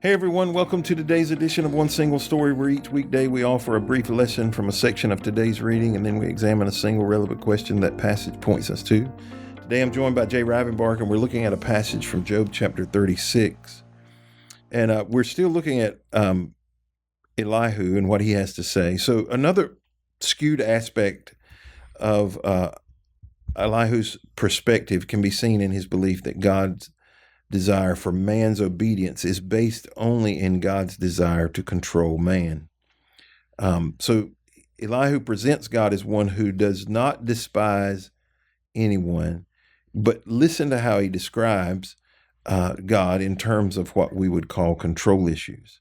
Hey everyone, welcome to today's edition of One Single Story, where each weekday we offer a brief lesson from a section of today's reading, and then we examine a single relevant question that passage points us to. Today I'm joined by Rivenbark, and we're looking at a passage from Job chapter 36. And we're still looking at Elihu and what he has to say. So another skewed aspect of Elihu's perspective can be seen in his belief that God's desire for man's obedience is based only in God's desire to control man. So Elihu presents God as one who does not despise anyone, but listen to how he describes God in terms of what we would call control issues.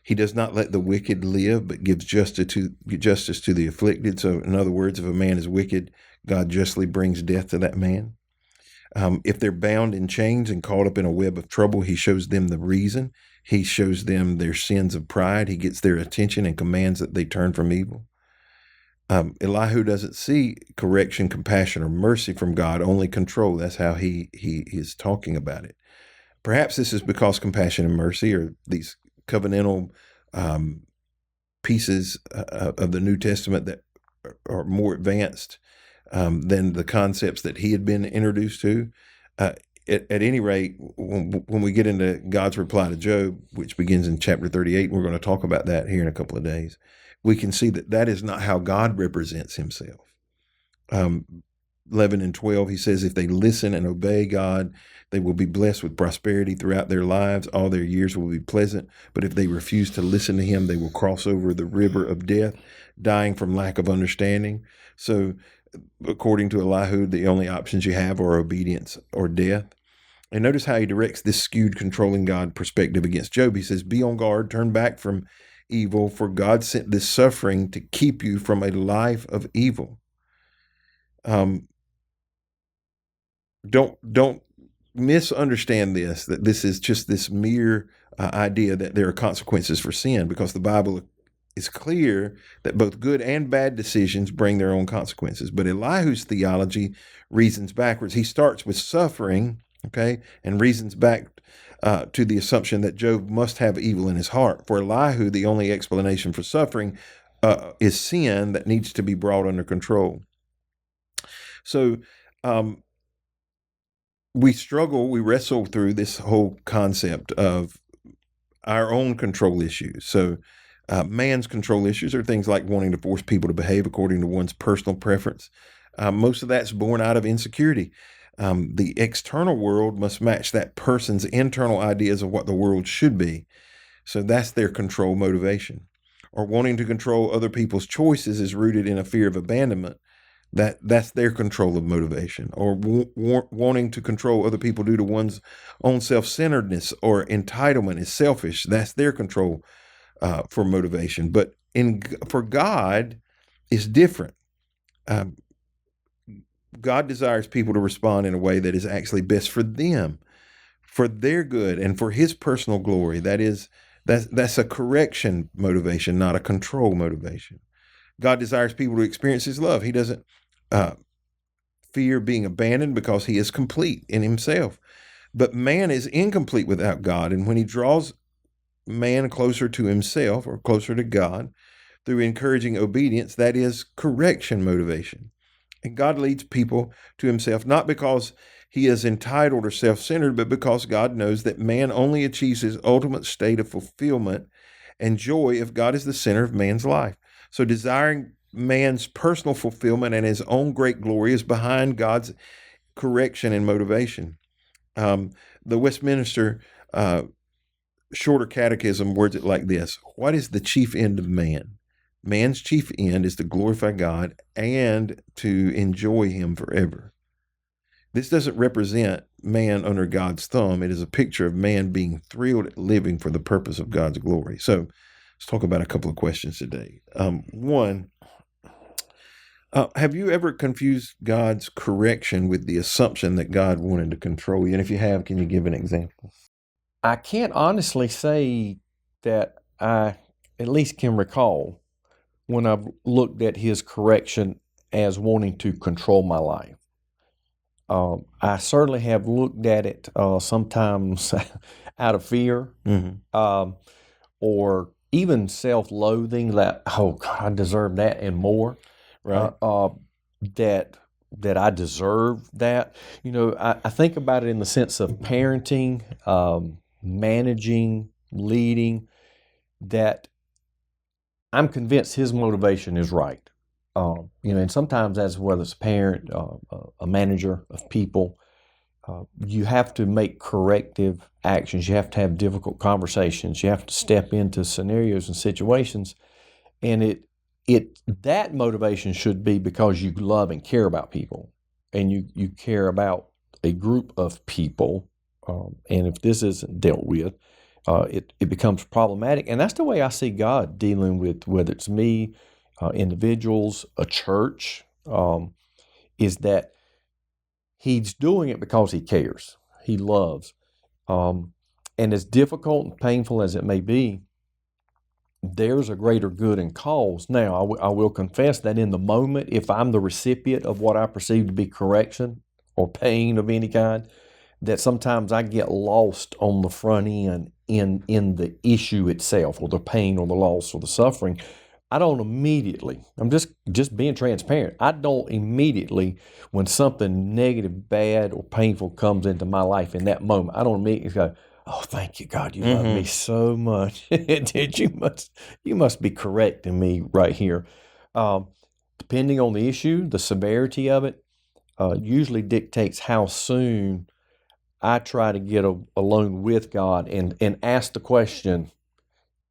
He does not let the wicked live, but gives justice to the afflicted. So in other words, if a man is wicked, God justly brings death to that man. If they're bound in chains and caught up in a web of trouble, he shows them the reason. He shows them their sins of pride. He gets their attention and commands that they turn from evil. Elihu doesn't see correction, compassion, or mercy from God, only control. That's how he is talking about it. Perhaps this is because compassion and mercy are these covenantal pieces of the New Testament that are more advanced than the concepts that he had been introduced to. At any rate, when we get into God's reply to Job, which begins in chapter 38, and we're going to talk about that here in a couple of days, we can see that that is not how God represents himself. 11 and 12, he says, if they listen and obey God, they will be blessed with prosperity throughout their lives. All their years will be pleasant. But if they refuse to listen to him, they will cross over the river of death, dying from lack of understanding. So according to Elihu, the only options you have are obedience or death. And notice how he directs this skewed controlling God perspective against Job. He says, be on guard, turn back from evil, for God sent this suffering to keep you from a life of evil. Don't misunderstand this, that this is just this mere idea that there are consequences for sin, because the Bible is clear that both good and bad decisions bring their own consequences. But Elihu's theology reasons backwards. He starts with suffering, okay, and reasons back to the assumption that Job must have evil in his heart. For Elihu, the only explanation for suffering is sin that needs to be brought under control. So we wrestle through this whole concept of our own control issues. So man's control issues are things like wanting to force people to behave according to one's personal preference. Most of that's born out of insecurity. The external world must match that person's internal ideas of what the world should be. So that's their control motivation. Or wanting to control other people's choices is rooted in a fear of abandonment. That's their control of motivation. Or wanting to control other people due to one's own self-centeredness or entitlement is selfish. That's their control for motivation. But for God, it's different. God desires people to respond in a way that is actually best for them, for their good, and for his personal glory. That's a correction motivation, not a control motivation. God desires people to experience his love. He doesn't fear being abandoned because he is complete in himself. But man is incomplete without God, and when he draws man closer to himself or closer to God through encouraging obedience, that is correction motivation. And God leads people to himself not because he is entitled or self-centered, but because God knows that man only achieves his ultimate state of fulfillment and joy if God is the center of man's life. So desiring man's personal fulfillment and his own great glory is behind God's correction and motivation. The Westminster Shorter Catechism words it like this: what is the chief end of man? Man's chief end is to glorify God and to enjoy him forever. This doesn't represent man under God's thumb. It is a picture of man being thrilled at living for the purpose of God's glory. So let's talk about a couple of questions today. One, have you ever confused God's correction with the assumption that God wanted to control you? And if you have, can you give an example? I can't honestly say that I at least can recall when I've looked at his correction as wanting to control my life. I certainly have looked at it sometimes out of fear, Mm-hmm. or even self-loathing that, oh God, I deserve that and more. Right. That I deserve that. I think about it in the sense of parenting, managing, leading, that I'm convinced his motivation is right. And sometimes as whether it's a parent, a manager of people, you have to make corrective actions. You have to have difficult conversations. You have to step into scenarios and situations, and that motivation should be because you love and care about people, and you care about a group of people. And if this isn't dealt with, it becomes problematic. And that's the way I see God dealing with whether it's me, individuals, a church. Is that He's doing it because He cares, He loves, and as difficult and painful as it may be, there's a greater good and cause. Now, I will confess that in the moment, if I'm the recipient of what I perceive to be correction or pain of any kind, that sometimes I get lost on the front end in the issue itself, or the pain or the loss or the suffering. I don't immediately, I'm just being transparent. I don't immediately, when something negative, bad, or painful comes into my life in that moment, I don't immediately go, oh, thank you, God, you love me so much. You must be correcting me right here. Depending on the issue, the severity of it usually dictates how soon I try to get alone with God and ask the question,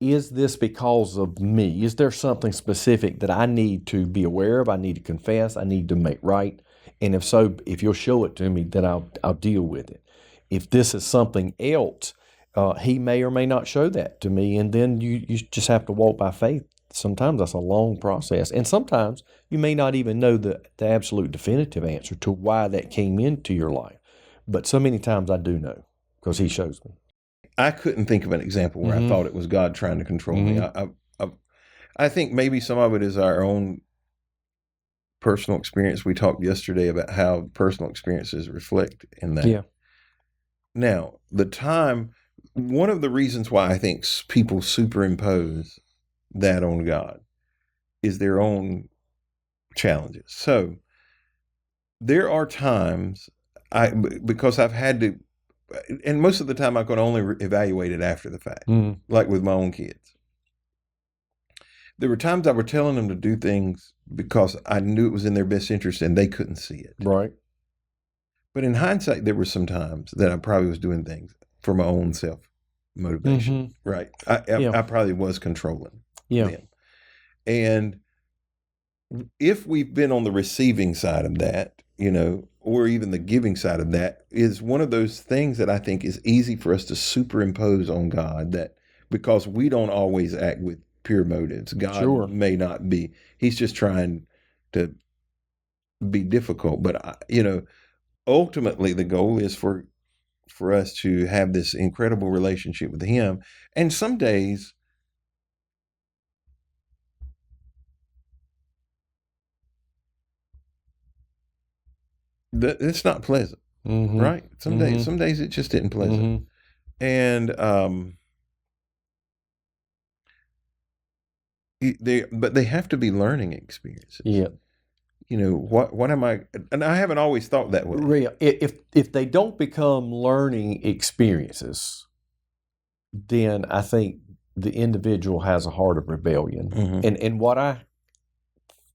is this because of me? Is there something specific that I need to be aware of? I need to confess. I need to make right. And if so, if you'll show it to me, then I'll deal with it. If this is something else, He may or may not show that to me, and then you just have to walk by faith. Sometimes that's a long process, and sometimes you may not even know the absolute definitive answer to why that came into your life. But so many times I do know because He shows me. I couldn't think of an example where I thought it was God trying to control me. I think maybe some of it is our own personal experience. We talked yesterday about how personal experiences reflect in that. Yeah. Now, one of the reasons why I think people superimpose that on God is their own challenges. So there are times because I've had to, and most of the time I can only evaluate it after the fact, like with my own kids. There were times I were telling them to do things because I knew it was in their best interest and they couldn't see it. Right. But in hindsight, there were some times that I probably was doing things for my own self-motivation. Right. I probably was controlling them. And if we've been on the receiving side of that, or even the giving side of that, is one of those things that I think is easy for us to superimpose on God, that because we don't always act with pure motives. God may not be. He's just trying to be difficult. But, ultimately the goal is for us to have this incredible relationship with Him. And some days it's not pleasant, right? Some days it just isn't pleasant. And but they have to be learning experiences. Yeah. What am I? And I haven't always thought that way. If they don't become learning experiences, then I think the individual has a heart of rebellion. And what I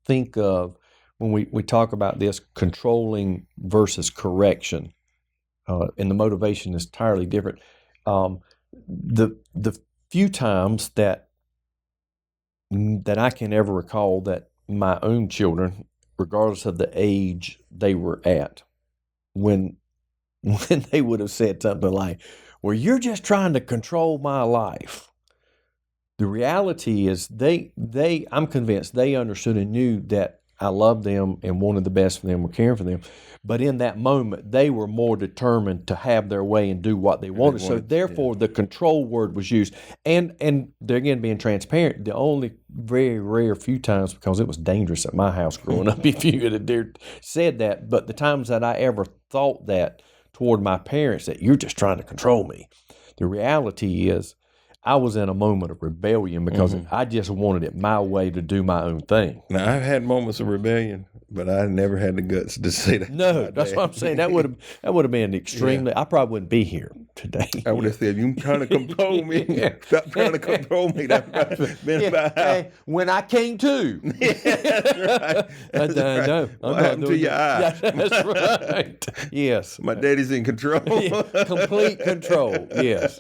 think of when we talk about this controlling versus correction, and the motivation is entirely different. The few times that I can ever recall that my own children, regardless of the age they were at, when they would have said something like, well, you're just trying to control my life. The reality is I'm convinced they understood and knew that I loved them and wanted the best for them, were caring for them. But in that moment, they were more determined to have their way and do what they wanted. So therefore, the control word was used. And they're, again, being transparent, the only very rare few times, because it was dangerous at my house growing up if you had said that, but the times that I ever thought that toward my parents, that you're just trying to control me, The reality is, I was in a moment of rebellion because I just wanted it my way to do my own thing. Now, I've had moments of rebellion, but I never had the guts to say that. No, that's what I'm saying. That would have been extremely. I probably wouldn't be here today. I would have said, "You trying to control me? Stop trying to control me." That's been about how. When I came to. That's right. That's right. No, What happened to your eye? Yeah, that's right. Yes. My daddy's in control. Complete control. Yes.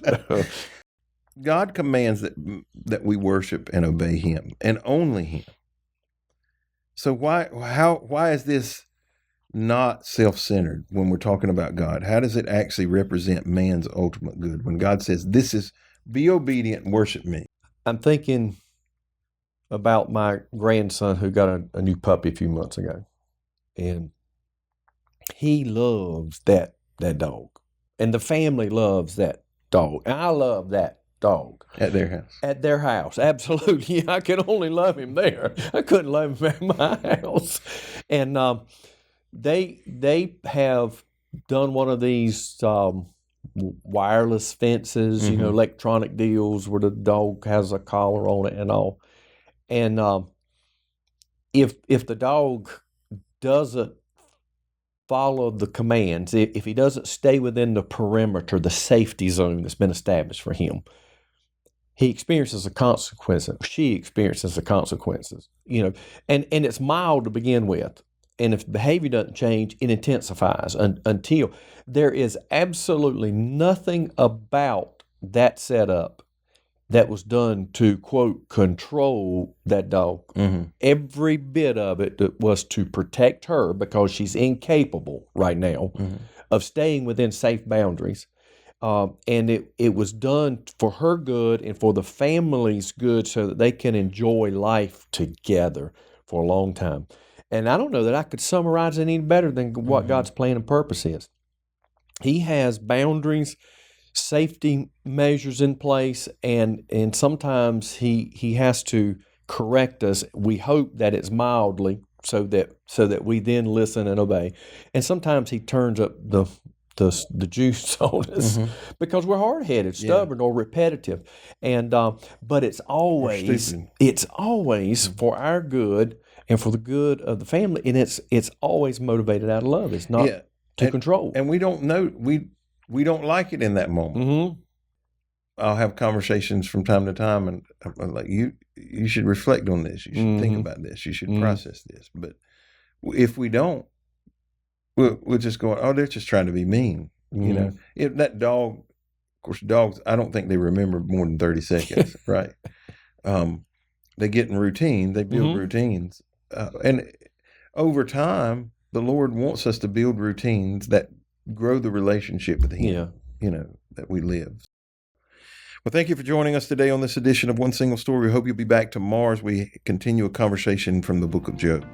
God commands that we worship and obey Him, and only Him. So why is this not self-centered when we're talking about God? How does it actually represent man's ultimate good when God says, "This is be obedient and worship me"? I'm thinking about my grandson who got a new puppy a few months ago, and he loves that dog, and the family loves that dog, and I love that dog. At their house. At their house, absolutely. I can only love him there. I couldn't love him at my house. And they have done one of these wireless fences, electronic deals where the dog has a collar on it and all. And if the dog doesn't follow the commands, if he doesn't stay within the perimeter, the safety zone that's been established for him, he experiences the consequences. She experiences the consequences, and it's mild to begin with. And if behavior doesn't change, it intensifies until there is absolutely nothing about that setup that was done to, quote, control that dog. Every bit of it was to protect her because she's incapable right now of staying within safe boundaries. And it was done for her good and for the family's good so that they can enjoy life together for a long time. And I don't know that I could summarize it any better than what God's plan and purpose is. He has boundaries, safety measures in place, and sometimes he has to correct us. We hope that it's mildly so that we then listen and obey. And sometimes he turns up the juice on us because we're hard-headed, stubborn, or repetitive, and but it's always for our good and for the good of the family, and it's always motivated out of love. It's not to control. And we don't know we don't like it in that moment. I'll have conversations from time to time, and I'm like, you should reflect on this. You should think about this. You should process this. But if we don't, we'll just go, oh, they're just trying to be mean. If that dog, of course, dogs, I don't think they remember more than 30 seconds, right? They get in routine. They build routines. And over time, the Lord wants us to build routines that grow the relationship with Him, that we live. Well, thank you for joining us today on this edition of One Single Story. We hope you'll be back tomorrow as we continue a conversation from the book of Job.